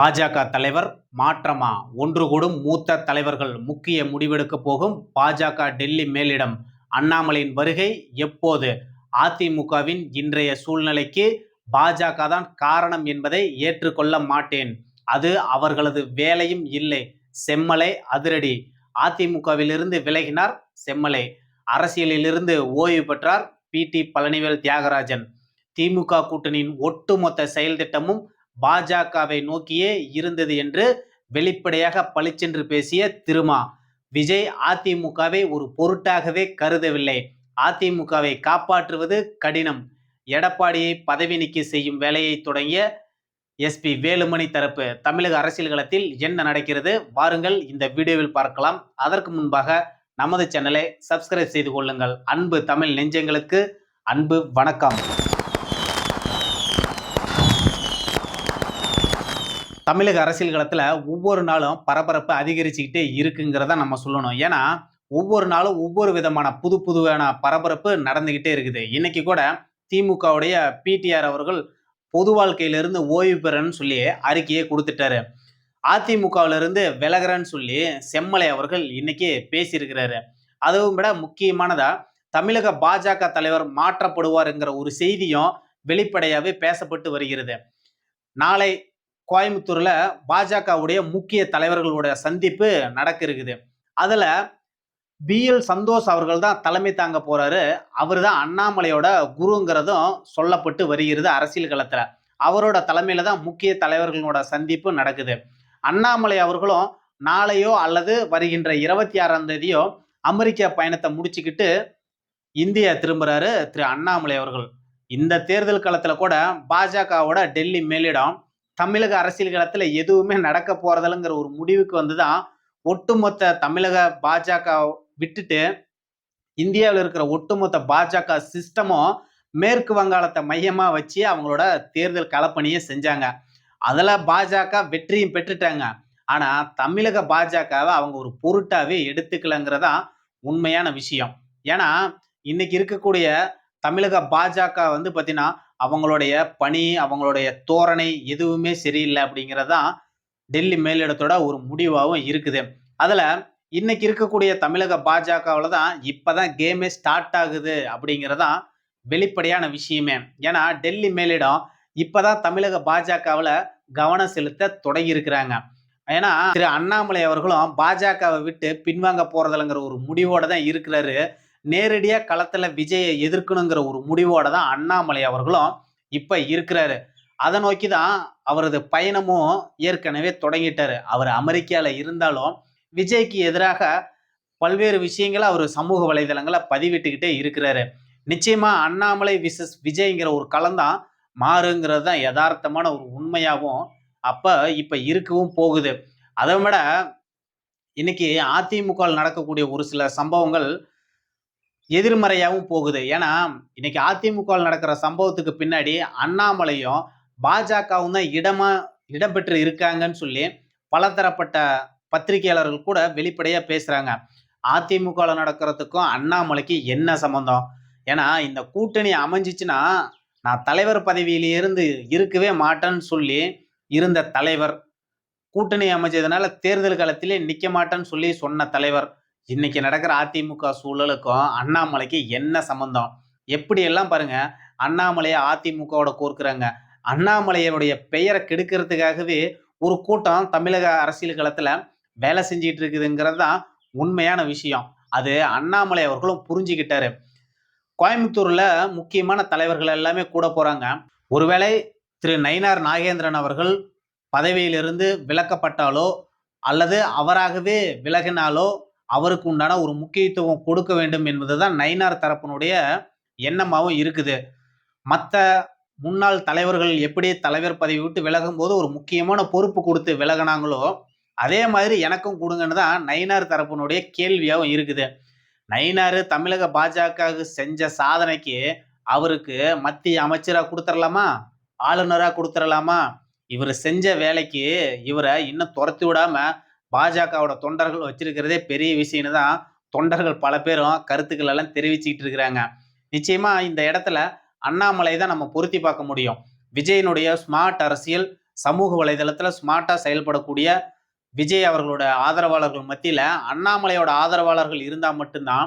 பாஜக தலைவர் மாற்றமா? ஒன்று கூடும் மூத்த தலைவர்கள் முக்கிய முடிவெடுக்க போகும் பாஜக டெல்லி மேலிடம். அண்ணாமலையின் வருகை எப்போது? அதிமுகவின் இன்றைய சூழ்நிலைக்கு பாஜக தான் காரணம் என்பதை ஏற்றுக்கொள்ள மாட்டேன். அது அவர்களது வேலையும் இல்லை. செம்மலை அதிரடி. அதிமுகவிலிருந்து விலகினார் செம்மலை. அரசியலிலிருந்து ஓய்வு பெற்றார் PT பழனிவேல் தியாகராஜன். திமுக கூட்டணியின் ஒட்டுமொத்த செயல் திட்டமும் பாஜகவை நோக்கியே இருந்தது என்று வெளிப்படையாக பளிச்சென்று பேசிய திருமா. விஜய் அதிமுகவை ஒரு பொருட்டாகவே கருதவில்லை. அதிமுகவை காப்பாற்றுவது கடினம். எடப்பாடியை பதவி நீக்கி செய்யும் வேலையை தொடங்கிய SP வேலுமணி தரப்பு. தமிழக அரசியல் களத்தில் என்ன நடக்கிறது வாருங்கள் இந்த வீடியோவில் பார்க்கலாம். அதற்கு முன்பாக நமது சேனலை சப்ஸ்கிரைப் செய்து கொள்ளுங்கள். அன்பு தமிழ் நெஞ்சங்களுக்கு அன்பு வணக்கம். தமிழக அரசியல் களத்தில் ஒவ்வொரு நாளும் பரபரப்பு அதிகரிச்சுக்கிட்டே இருக்குங்கிறத நம்ம சொல்லணும். ஏன்னா ஒவ்வொரு நாளும் ஒவ்வொரு விதமான புதுவான பரபரப்பு நடந்துகிட்டே இருக்குது. இன்னைக்கு கூட திமுகவுடைய PTR அவர்கள் பொது வாழ்க்கையிலிருந்து ஓய்வு பெறன்னு சொல்லி அறிக்கையை கொடுத்துட்டாரு. அதிமுகவிலிருந்து விலகிறன்னு சொல்லி செம்மலை அவர்கள் இன்னைக்கு பேசியிருக்கிறாரு. அதுவும் விட முக்கியமானதா தமிழக பாஜக தலைவர் மாற்றப்படுவாருங்கிற ஒரு செய்தியும் வெளிப்படையாகவே பேசப்பட்டு வருகிறது. நாளை கோயம்புத்தூர்ல பாஜகவுடைய முக்கிய தலைவர்களுடைய சந்திப்பு நடக்க இருக்குது. அதுல BL சந்தோஷ் அவர்கள் தான் தலைமை தாங்க போறாரு. அவர் தான் அண்ணாமலையோட குருங்கிறதும் சொல்லப்பட்டு வருகிறது அரசியல் களத்துல. அவரோட தலைமையில தான் முக்கிய தலைவர்களோட சந்திப்பு நடக்குது. அண்ணாமலை அவர்களும் நாளையோ அல்லது வருகின்ற 26ஆம் தேதியோ அமெரிக்கா பயணத்தை முடிச்சுக்கிட்டு இந்தியா திரும்புறாரு திரு அண்ணாமலை அவர்கள். இந்த தேர்தல் களத்துல கூட பாஜகவோட டெல்லி மேலிடம் தமிழக அரசியல் களத்துல எதுவுமே நடக்க போறதில்லைங்கிற ஒரு முடிவுக்கு வந்துதான் ஒட்டுமொத்த தமிழக பாஜக விட்டுட்டு இந்தியாவில் இருக்கிற ஒட்டுமொத்த பாஜக சிஸ்டமும் மேற்கு வங்காளத்தை மையமா வச்சு அவங்களோட தேர்தல் களப்பணியை செஞ்சாங்க. அதுல பாஜக வெற்றியும் பெற்றுட்டாங்க. ஆனா தமிழக பாஜகவை அவங்க ஒரு பொருட்டாவே எடுத்துக்கலங்கிறதா உண்மையான விஷயம். ஏன்னா இன்னைக்கு இருக்கக்கூடிய தமிழக பாஜக வந்து பார்த்தீங்கன்னா அவங்களுடைய பணி, அவங்களுடைய தோரணை எதுவுமே சரியில்லை அப்படிங்கிறதான் டெல்லி மேலிடத்தோட ஒரு முடிவாகவும் இருக்குது. அதில் இன்னைக்கு இருக்கக்கூடிய தமிழக பாஜகவில் தான் இப்போதான் கேமே ஸ்டார்ட் ஆகுது அப்படிங்கிறதான் வெளிப்படையான விஷயமே. ஏன்னா டெல்லி மேலிடம் இப்போதான் தமிழக பாஜகவில் கவனம் செலுத்த தொடங்கி இருக்கிறாங்க. ஏன்னா திரு அண்ணாமலை அவர்களும் பாஜகவை விட்டு பின்வாங்க போறதில்லைங்கிற ஒரு முடிவோட தான் இருக்கிறாரு. நேரடியாக களத்துல விஜயை எதிர்க்கணுங்கிற ஒரு முடிவோட தான் அண்ணாமலை அவர்களும் இப்ப இருக்கிறாரு. அதை நோக்கி தான் அவரது பயணமும் ஏற்கனவே தொடங்கிட்டாரு. அவர் அமெரிக்கால இருந்தாலும் விஜய்க்கு எதிராக பல்வேறு விஷயங்களை அவர் சமூக வலைதளங்களை பதிவிட்டுக்கிட்டே இருக்கிறாரு. நிச்சயமா அண்ணாமலை விசஸ் விஜய்ங்கிற ஒரு களம்தான் மாறுங்கிறது தான் யதார்த்தமான ஒரு உண்மையாகவும் இப்ப இருக்கவும் போகுது. அதை விட இன்னைக்கு அதிமுக நடக்கக்கூடிய ஒரு சில சம்பவங்கள் எதிர்மறையாகவும் போகுது. ஏன்னா இன்னைக்கு அதிமுக நடக்கிற சம்பவத்துக்கு பின்னாடி அண்ணாமலையும் பாஜகவும் தான் இடம்பெற்று இருக்காங்கன்னு சொல்லி பலதரப்பட்ட பத்திரிகையாளர்கள் கூட வெளிப்படையா பேசுறாங்க. அதிமுக நடக்கிறதுக்கும் அண்ணாமலைக்கு என்ன சம்பந்தம்? ஏன்னா இந்த கூட்டணி அமைஞ்சிச்சுன்னா நான் தலைவர் பதவியிலிருந்து இருக்கவே மாட்டேன்னு சொல்லி இருந்த தலைவர், கூட்டணி அமைச்சதுனால தேர்தல் காலத்திலே நிக்க மாட்டேன்னு சொல்லி சொன்ன தலைவர், இன்னைக்கு நடக்கிற அதிமுக சூழலுக்கும் அண்ணாமலைக்கு என்ன சம்பந்தம்? எப்படி எல்லாம் பாருங்க அண்ணாமலையை அதிமுகவோட கோர்க்கிறாங்க. அண்ணாமலையுடைய பெயரை கெடுக்கிறதுக்காகவே ஒரு கூட்டம் தமிழக அரசியல் களத்துல வேலை செஞ்சிட்டு இருக்குதுங்கிறது தான் உண்மையான விஷயம். அது அண்ணாமலை அவர்களும் புரிஞ்சுக்கிட்டாரு. கோயம்புத்தூர்ல முக்கியமான தலைவர்கள் எல்லாமே கூட போறாங்க. ஒருவேளை திரு நயினார் நாகேந்திரன் அவர்கள் பதவியிலிருந்து விலக்கப்பட்டாலோ அல்லது அவராகவே விலகினாலோ அவருக்கு உண்டான ஒரு முக்கியத்துவம் கொடுக்க வேண்டும் என்பதுதான் நயினார் தரப்பினுடைய எண்ணமாகவும் இருக்குது. மற்ற முன்னாள் தலைவர்கள் எப்படி தலைவர் பதவி விட்டு விலகும் போது ஒரு முக்கியமான பொறுப்பு கொடுத்து விலகினாங்களோ அதே மாதிரி எனக்கும் கொடுங்கன்னு தான் நயினார் தரப்பினுடைய கேள்வியாகவும் இருக்குது. நயினார் தமிழக பாஜக செஞ்ச சாதனைக்கு அவருக்கு மத்திய அமைச்சராக கொடுத்துடலாமா, ஆளுநராக கொடுத்துடலாமா? இவர் செஞ்ச வேலைக்கு இவரை இன்னும் துரத்தி விடாம பாஜகவோட தொண்டர்கள் வச்சிருக்கிறதே பெரிய விஷயம்னு தான் தொண்டர்கள் பல பேரும் கருத்துக்கள் எல்லாம் தெரிவிச்சுக்கிட்டு இருக்கிறாங்க. நிச்சயமா இந்த இடத்துல அண்ணாமலை தான் நம்ம பொருத்தி பார்க்க முடியும். விஜயனுடைய ஸ்மார்ட் அரசியல், சமூக வலைதளத்துல ஸ்மார்ட்டா செயல்படக்கூடிய விஜய் அவர்களோட ஆதரவாளர்கள் மத்தியில அண்ணாமலையோட ஆதரவாளர்கள் இருந்தா மட்டும்தான்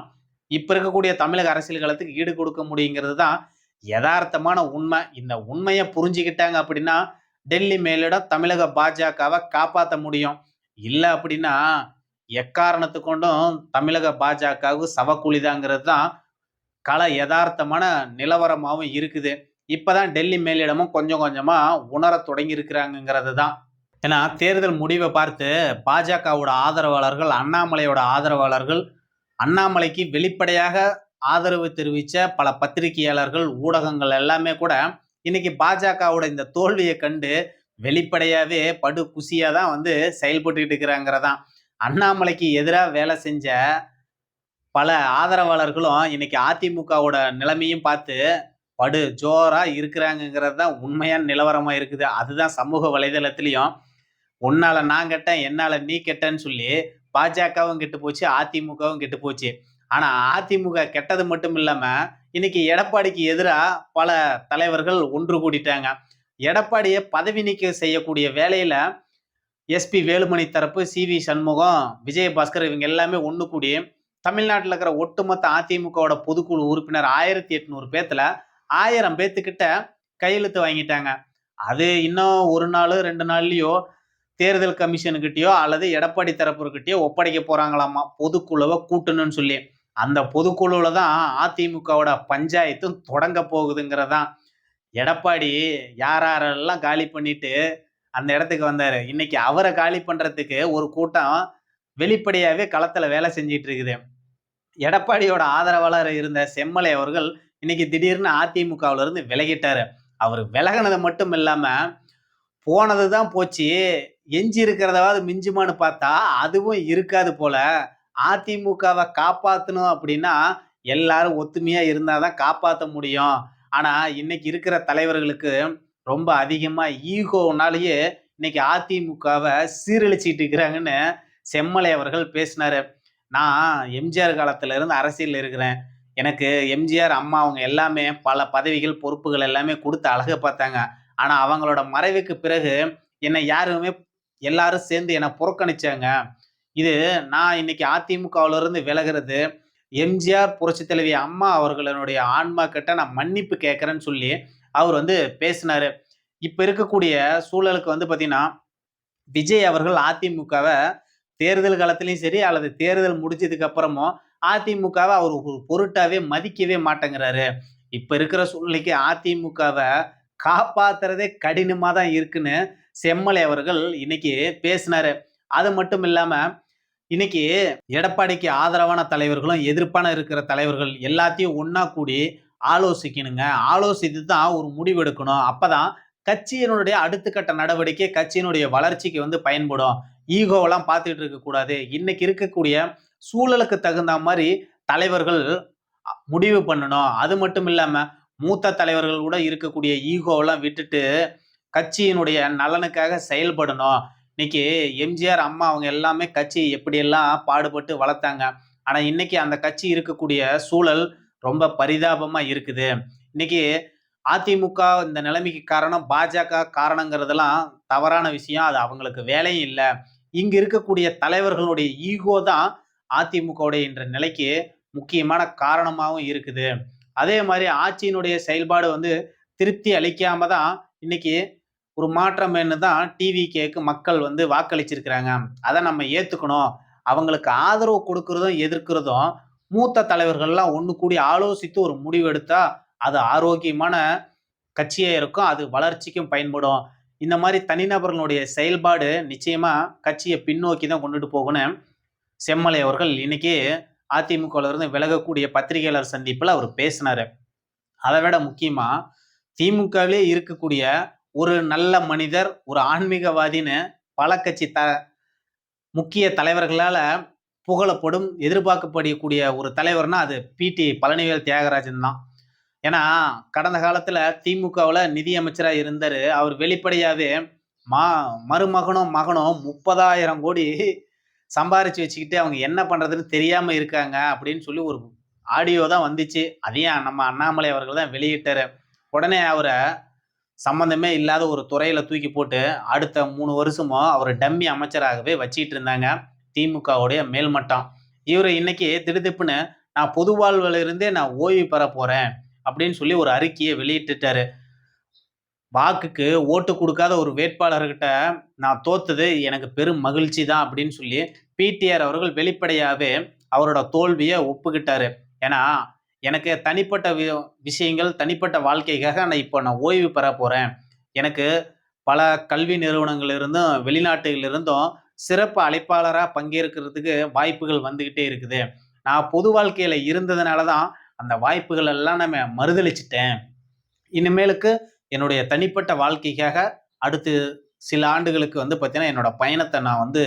இப்ப இருக்கக்கூடிய தமிழக அரசியல் களத்துக்கு ஈடு கொடுக்க முடியுங்கிறது தான் யதார்த்தமான உண்மை. இந்த உண்மையை புரிஞ்சுக்கிட்டாங்க அப்படின்னா டெல்லி மேலிடம் தமிழக பாஜகவை காப்பாற்ற முடியும். இல்ல அப்படின்னா எக்காரணத்து கொண்டும் தமிழக பாஜகவுக்கு சவக்கூலிதாங்கிறது தான் கள யதார்த்தமான நிலவரமாவும் இருக்குது. இப்பதான் டெல்லி மேலிடமும் கொஞ்சம் கொஞ்சமா உணரத் தொடங்கி இருக்கிறாங்கிறது தான். ஏன்னா தேர்தல் முடிவை பார்த்து பாஜகவோட ஆதரவாளர்கள், அண்ணாமலையோட ஆதரவாளர்கள், அண்ணாமலைக்கு வெளிப்படையாக ஆதரவு தெரிவித்த பல பத்திரிகையாளர்கள், ஊடகங்கள் எல்லாமே கூட இன்னைக்கு பாஜகவோட இந்த தோல்வியை கண்டு வெளிப்படையாவே படு குசியா தான் செயல்பட்டுக்கிட்டு இருக்கிறாங்கிறதான். அண்ணாமலைக்கு எதிராக வேலை செஞ்ச பல ஆதரவாளர்களும் இன்னைக்கு அதிமுகவோட நிலைமையும் பார்த்து படு ஜோரா இருக்கிறாங்கிறது தான் உண்மையான நிலவரமா இருக்குது. அதுதான் சமூக வலைதளத்திலையும் உன்னால நான் கெட்டேன், என்னால நீ கெட்டேன்னு சொல்லி பாஜகவும் கெட்டு போச்சு, அதிமுகவும் கெட்டு போச்சு. ஆனா அதிமுக கெட்டது மட்டும் இல்லாம இன்னைக்கு எடப்பாடிக்கு எதிரா பல தலைவர்கள் ஒன்று கூடிட்டாங்க. எடப்பாடியை பதவி நீக்கம் செய்யக்கூடிய வேலையில எஸ்பி வேலுமணி தரப்பு, சி.வி. சண்முகம், விஜயபாஸ்கர் இவங்க எல்லாமே ஒண்ணு கூடி தமிழ்நாட்டில் இருக்கிற ஒட்டுமொத்த அதிமுகவோட பொதுக்குழு உறுப்பினர் 1800 பேத்துல 1000 பேத்துக்கிட்ட கையெழுத்து வாங்கிட்டாங்க. அது இன்னும் ஒரு நாள் 2 நாள்லயோ தேர்தல் கமிஷனுக்கிட்டயோ அல்லது எடப்பாடி தரப்புக்கிட்டயோ ஒப்படைக்க போறாங்களாமா, பொதுக்குழுவை கூட்டணும்னு சொல்லி. அந்த பொதுக்குழுல தான் அதிமுகவோட பஞ்சாயத்தும் தொடங்க போகுதுங்கிறதான். எடப்பாடி யாரெல்லாம் காலி பண்ணிட்டு அந்த இடத்துக்கு வந்தாரு, இன்னைக்கு அவரை காலி பண்றதுக்கு ஒரு கூட்டம் வெளிப்படையாவே களத்துல வேலை செஞ்சிட்டு இருக்குது. எடப்பாடியோட ஆதரவாளர் இருந்த செம்மலை அவர்கள் இன்னைக்கு திடீர்னு அதிமுகவுல இருந்து விலகிட்டாரு. அவர் விலகினது மட்டும் இல்லாம போனதுதான் போச்சு, எஞ்சி இருக்கிறதாவது மிஞ்சுமான்னு பார்த்தா அதுவும் இருக்காது போல. அதிமுகவை காப்பாத்தணும் அப்படின்னா எல்லாரும் ஒத்துமையா இருந்தாதான் காப்பாற்ற முடியும். ஆனா இன்னைக்கு இருக்கிற தலைவர்களுக்கு ரொம்ப அதிகமா ஈகோனாலேயே இன்னைக்கு அதிமுகவை சீரழிச்சிட்டு இருக்கிறாங்கன்னு செம்மலை அவர்கள் பேசினாரு. நான் எம்ஜிஆர் காலத்துல இருந்து அரசியல் இருக்கிறேன். எனக்கு எம்ஜிஆர், அம்மா அவங்க எல்லாமே பல பதவிகள், பொறுப்புகள் எல்லாமே கொடுத்து அழகு பார்த்தாங்க. ஆனா அவங்களோட மறைவுக்கு பிறகு என்னை யாருமே எல்லாரும் சேர்ந்து என்னை புறக்கணிச்சாங்க. இது நான் இன்னைக்கு அதிமுகவுல இருந்து விலகிறது எம்ஜிஆர், புரட்சி தலைவி அம்மா அவர்களுடைய ஆன்மா கிட்ட நான் மன்னிப்பு கேட்கிறேன்னு சொல்லி அவர் பேசினாரு. இப்ப இருக்கக்கூடிய சூழலுக்கு பாத்தீங்கன்னா விஜய் அவர்கள் அதிமுகவை தேர்தல் காலத்திலையும் சரி அல்லது தேர்தல் முடிஞ்சதுக்கு அப்புறமும் அதிமுகவை அவர் ஒரு பொருட்டாவே மதிக்கவே மாட்டேங்கிறாரு. இப்ப இருக்கிற சூழ்நிலைக்கு அதிமுகவை காப்பாத்துறதே கடினமா தான் இருக்குன்னு செம்மலை அவர்கள் இன்னைக்கு பேசினாரு. அது மட்டும் இல்லாம இன்னைக்கு எடப்பாடிக்கு ஆதரவான தலைவர்களும் எதிர்ப்பான இருக்கிற தலைவர்கள் எல்லாத்தையும் ஒன்னா கூடி ஆலோசிக்கணுங்க. ஆலோசித்து தான் ஒரு முடிவு எடுக்கணும். அப்பதான் கட்சியினுடைய அடுத்த கட்ட நடவடிக்கை கட்சியினுடைய வளர்ச்சிக்கு பயன்படும். ஈகோவெல்லாம் பார்த்துட்டு இருக்க கூடாது. இன்னைக்கு இருக்கக்கூடிய சூழலுக்கு தகுந்த மாதிரி தலைவர்கள் முடிவு பண்ணணும். அது மட்டும் இல்லாம மூத்த தலைவர்கள் கூட இருக்கக்கூடிய ஈகோவெல்லாம் விட்டுட்டு கட்சியினுடைய நலனுக்காக செயல்படணும். இன்னைக்கு எம்ஜிஆர், அம்மா அவங்க எல்லாமே கட்சி எப்படியெல்லாம் பாடுபட்டு வளர்த்தாங்க. ஆனா இன்னைக்கு அந்த கட்சி இருக்கக்கூடிய சூழல் ரொம்ப பரிதாபமா இருக்குது. இன்னைக்கு அதிமுக இந்த நிலைமைக்கு காரணம் பாஜக காரணங்கிறதெல்லாம் தவறான விஷயம். அது அவங்களுக்கு வேலையும் இல்லை. இங்க இருக்கக்கூடிய தலைவர்களுடைய ஈகோ தான் அதிமுகவுடைய இன்ற நிலைக்கு முக்கியமான காரணமாகவும் இருக்குது. அதே மாதிரி ஆட்சியினுடைய செயல்பாடு திருப்தி அளிக்காம தான் இன்னைக்கு ஒரு மாற்றம் தான் டிவிகேக்கு மக்கள் வாக்களிச்சிருக்கிறாங்க. அதை நம்ம ஏத்துக்கணும். அவங்களுக்கு ஆதரவு கொடுக்கறதும் எதிர்க்கிறதும் மூத்த தலைவர்கள்லாம் ஒண்ணு கூடி ஆலோசித்து ஒரு முடிவு எடுத்தா அது ஆரோக்கியமான கட்சியா இருக்கும். அது வளர்ச்சிக்கும் பயன்படும். இந்த மாதிரி தனிநபர்களுடைய செயல்பாடு நிச்சயமா கட்சியை பின்னோக்கி தான் கொண்டுட்டு போகணும். செம்மலை அவர்கள் இன்னைக்கு அதிமுகல இருந்து விலகக்கூடிய பத்திரிகையாளர் சந்திப்புல அவர் பேசினாரு. அதை விட முக்கியமா திமுகவிலே இருக்கக்கூடிய ஒரு நல்ல மனிதர், ஒரு ஆன்மீகவாதின்னு பல கட்சி முக்கிய தலைவர்களால புகழப்படும், எதிர்பார்க்கப்படக்கூடிய ஒரு தலைவர்னா அது பி.டி. பழனிவேல் தியாகராஜன் தான். ஏன்னா கடந்த காலத்துல திமுகவுல நிதியமைச்சரா இருந்தாரு. அவர் வெளிப்படையாவே மருமகனும் மகனும் 30,000 கோடி சம்பாரிச்சு வச்சுக்கிட்டு அவங்க என்ன பண்றதுன்னு தெரியாம இருக்காங்க அப்படின்னு சொல்லி ஒரு ஆடியோ தான் வந்துச்சு. அதையும் நம்ம அண்ணாமலை அவர்கள் தான் வெளியிட்டாரு. உடனே அவரை சம்பந்தமே இல்லாத ஒரு துறையில தூக்கி போட்டு அடுத்த 3 வருஷமும் அவர் டம்மி அமைச்சராகவே வச்சிட்டு இருந்தாங்க திமுகவுடைய மேல்மட்டம். இவரு இன்னைக்கு திடுதிப்புன்னு நான் பொது வாழ்வுல இருந்தே நான் ஓய்வு பெற போறேன் அப்படின்னு சொல்லி ஒரு அறிக்கையை வெளியிட்டுட்டாரு. வாக்குக்கு ஓட்டு குடுக்காத ஒரு வேட்பாளர்கிட்ட நான் தோத்தது எனக்கு பெரும் மகிழ்ச்சி தான் அப்படின்னு சொல்லி பிடிஆர் அவர்கள் வெளிப்படையாவே அவரோட தோல்விய ஒப்புக்கிட்டாரு. ஏன்னா, எனக்கு தனிப்பட்ட விஷயங்கள், தனிப்பட்ட வாழ்க்கைக்காக நான் ஓய்வு பெற போறேன். எனக்கு பல கல்வி நிறுவனங்கள்ல இருந்தும், வெளிநாட்டுகள்ல இருந்தும் சிறப்பு அழைப்பாளரா பங்கேற்கிறதுக்கு வாய்ப்புகள் வந்துகிட்டே இருக்குது. நான் பொது வாழ்க்கையில இருந்ததுனால தான் அந்த வாய்ப்புகள் எல்லாம் நான் மறுதலிச்சுட்டேன். இனிமேலுக்கு என்னுடைய தனிப்பட்ட வாழ்க்கைக்காக அடுத்து சில ஆண்டுகளுக்கு பார்த்தீங்கன்னா, என்னோட பயணத்த நான்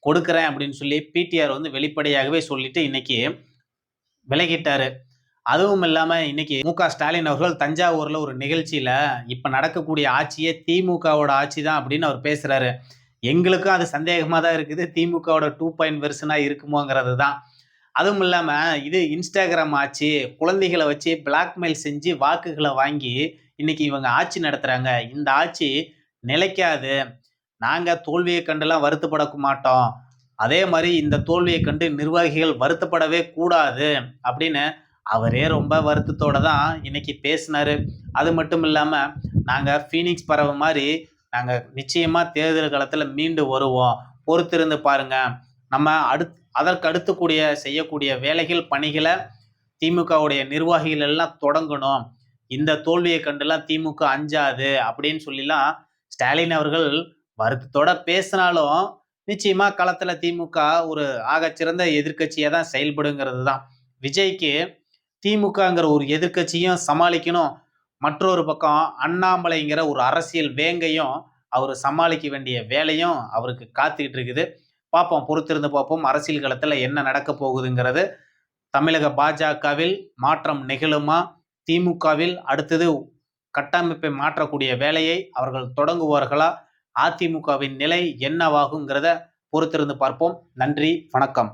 கொடுக்கிறேன் அப்படின்னு சொல்லி பிடிஆர் வெளிப்படையாகவே சொல்லிட்டு இன்னைக்கு விலகிட்டாரு. அதுவும் இல்லாம இன்னைக்கு மு.க. ஸ்டாலின் அவர்கள் தஞ்சாவூர்ல ஒரு நிகழ்ச்சியில, இப்ப நடக்கக்கூடிய ஆட்சியே திமுகவோட ஆட்சி தான் அப்படின்னு அவர் பேசுறாரு. எங்களுக்கும் அது சந்தேகமா தான் இருக்குது. திமுகவோட 2 வெர்ஷனா இருக்குமோங்கிறது தான். அதுவும் இல்லாம இது Instagram ஆட்சி, குழந்தைகள வச்சு பிளாக்மெயில் செஞ்சு வாக்குகள வாங்கி இன்னைக்கு இவங்க ஆட்சி நடத்துறாங்க. இந்த ஆட்சி நிலைக்காது. நாங்க தோல்விய கண்டுலாம் வருத்தப்பட மாட்டோம். அதே மாரி இந்த தோல்விய கண்டு நிர்வாகிகள் வருத்தப்படவே கூடாது அப்படின்னு அவரே ரொம்ப வருத்தத்தோட தான் இன்னைக்கு பேசினாரு. அது மட்டும் இல்லாம, நாங்க ஃபீனிக்ஸ் பறவை மாரி நாங்க நிச்சயமா தேர்தல் காலத்துல மீண்டு வருவோம். பொறுத்திருந்து பாருங்க. நம்ம அதற்கு அடுத்து செய்யக்கூடிய வேலைகள், பணிகள திமுகவுடைய நிர்வாகிகள் எல்லாம் தொடங்கணும். இந்த தோல்விய கண்டுலாம் திமுக அஞ்சாது அப்படின்னு சொல்லிலாம் ஸ்டாலின் அவர்கள் வருத்தத்தோட பேசினாலும், நிச்சயமா களத்துல திமுக ஒரு ஆகச்சிறந்த எதிர்க்கட்சியா தான் செயல்படுங்கிறது தான். விஜய்க்கு திமுகங்கிற ஒரு எதிர்க்கட்சியும் சமாளிக்கணும். மற்றொரு பக்கம் அண்ணாமலைங்கிற ஒரு அரசியல் வேங்கையும் அவரு சமாளிக்க வேண்டிய வேலையும் அவருக்கு காத்துக்கிட்டு இருக்குது. பார்ப்போம், பொறுத்திருந்து பார்ப்போம். அரசியல் களத்துல என்ன நடக்க போகுதுங்கிறது. தமிழக பாஜகவில் மாற்றம் நிகழுமா? திமுகவில் அடுத்தது கட்டமைப்பை மாற்றக்கூடிய வேலையை அவர்கள் தொடங்குவார்களா? அதிமுகவின் நிலை என்னவாகுங்கிறத பொறுத்திருந்து பார்ப்போம். நன்றி, வணக்கம்.